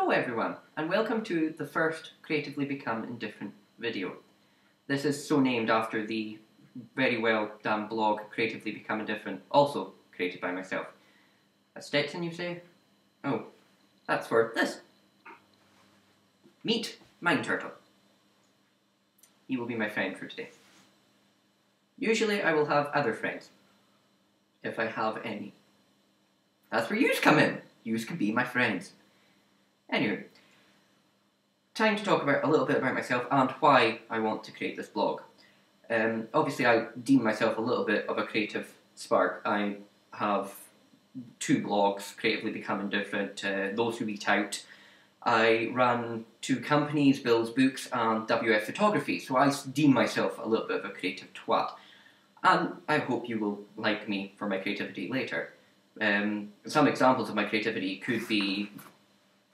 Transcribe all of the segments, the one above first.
Hello everyone, and welcome to the first Creatively Become Indifferent video. This is so named after the very well done blog Creatively Become Indifferent, also created by myself. A Stetson, you say? Oh, that's for this. Meet Mind Turtle. He will be my friend for today. Usually I will have other friends, if I have any. That's where yous come in. Yous can be my friends. Anyway, time to talk about a little bit about myself and why I want to create this blog. Obviously I deem myself a little bit of a creative spark. I have two blogs, Creatively Become Indifferent, Those Who Eat Out. I run two companies, Bill's Books and WF Photography, so I deem myself a little bit of a creative twat. And I hope you will like me for my creativity later. Some examples of my creativity could be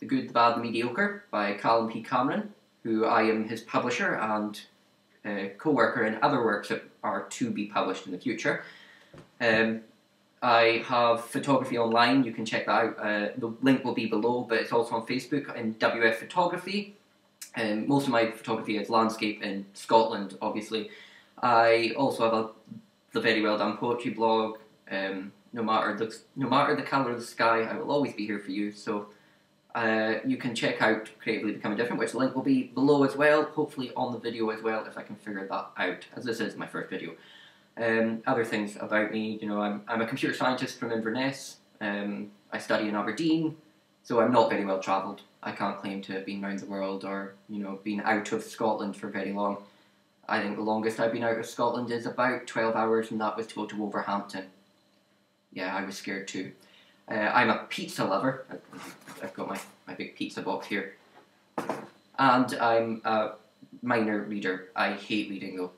The Good, the Bad, the Mediocre by Callum P. Cameron, who I am his publisher and co-worker in other works that are to be published in the future. I have photography online, you can check that out. The link will be below, but it's also on Facebook in WF Photography. Most of my photography is landscape in Scotland, obviously. I also have the very well done poetry blog. No matter the colour of the sky, I will always be here for you. So you can check out Creatively Become Indifferent, which the link will be below as well, hopefully on the video as well, if I can figure that out, as this is my first video. Other things about me, you know, I'm a computer scientist from Inverness. I study in Aberdeen, so I'm not very well travelled. I can't claim to have been around the world or, you know, been out of Scotland for very long. I think the longest I've been out of Scotland is about 12 hours, and that was to go to Wolverhampton. Yeah, I was scared too. I'm a pizza lover. I've got my big pizza box here. And I'm a minor reader. I hate reading though.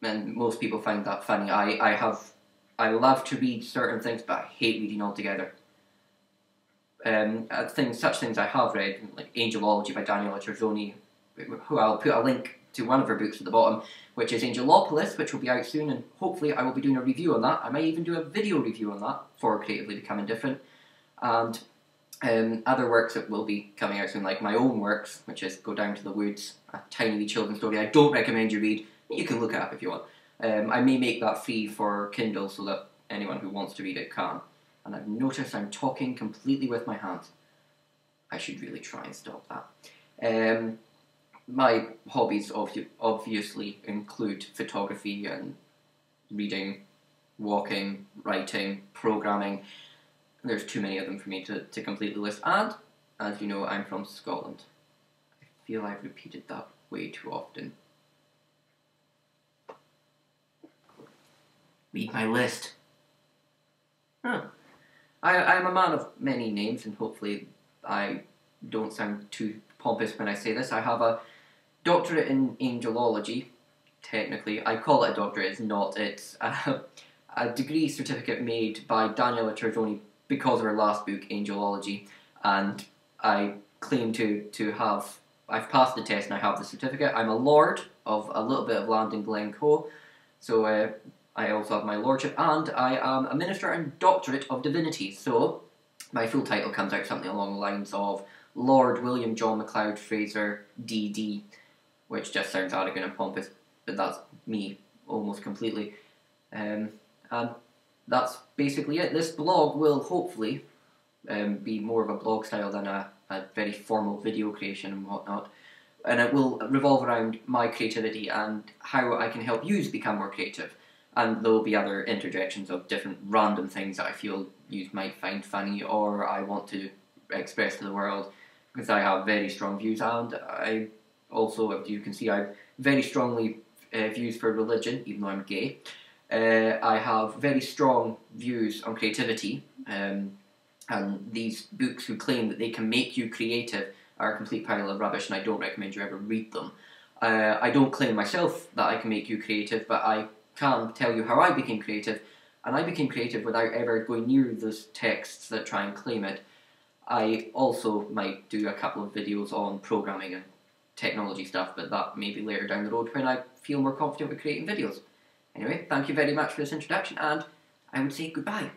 And most people find that funny. I love to read certain things, but I hate reading altogether. Such things I have read, like Angelology by Daniel Terzoni, who I'll put a link to one of her books at the bottom, which is Angelolopolis, which will be out soon, and hopefully I will be doing a review on that. I might even do a video review on that for Creatively Become Indifferent. And other works that will be coming out soon, like my own works, which is Go Down to the Woods, a tiny wee children's story I don't recommend you read. You can look it up if you want. I may make that free for Kindle so that anyone who wants to read it can. And I've noticed I'm talking completely with my hands. I should really try and stop that. My hobbies obviously include photography and reading, walking, writing, programming. There's too many of them for me to complete the list. And, as you know, I'm from Scotland. I feel I've repeated that way too often. Read my list. Huh. I'm a man of many names, and hopefully I don't sound too pompous when I say this. I have a doctorate in angelology. Technically, I call it a doctorate, it's not. It's a degree certificate made by Daniela Terzoni because of her last book, Angelology, and I claim to have, I've passed the test and I have the certificate. I'm a lord of a little bit of land in Glencoe, so I also have my lordship, and I am a minister and doctorate of divinity, so my full title comes out something along the lines of Lord William John MacLeod Fraser, DD, which just sounds arrogant and pompous, but that's me almost completely. And that's basically it. This blog will hopefully be more of a blog style than a very formal video creation and whatnot. And it will revolve around my creativity and how I can help you become more creative. And there will be other interjections of different random things that I feel you might find funny or I want to express to the world, because I have very strong views, and I also, if you can see, I have very strongly views for religion, even though I'm gay. I have very strong views on creativity, and these books who claim that they can make you creative are a complete pile of rubbish, and I don't recommend you ever read them. I don't claim myself that I can make you creative, but I can tell you how I became creative, and I became creative without ever going near those texts that try and claim it. I also might do a couple of videos on programming and technology stuff, but that may be later down the road when I feel more confident with creating videos. Anyway, thank you very much for this introduction, and I would say goodbye.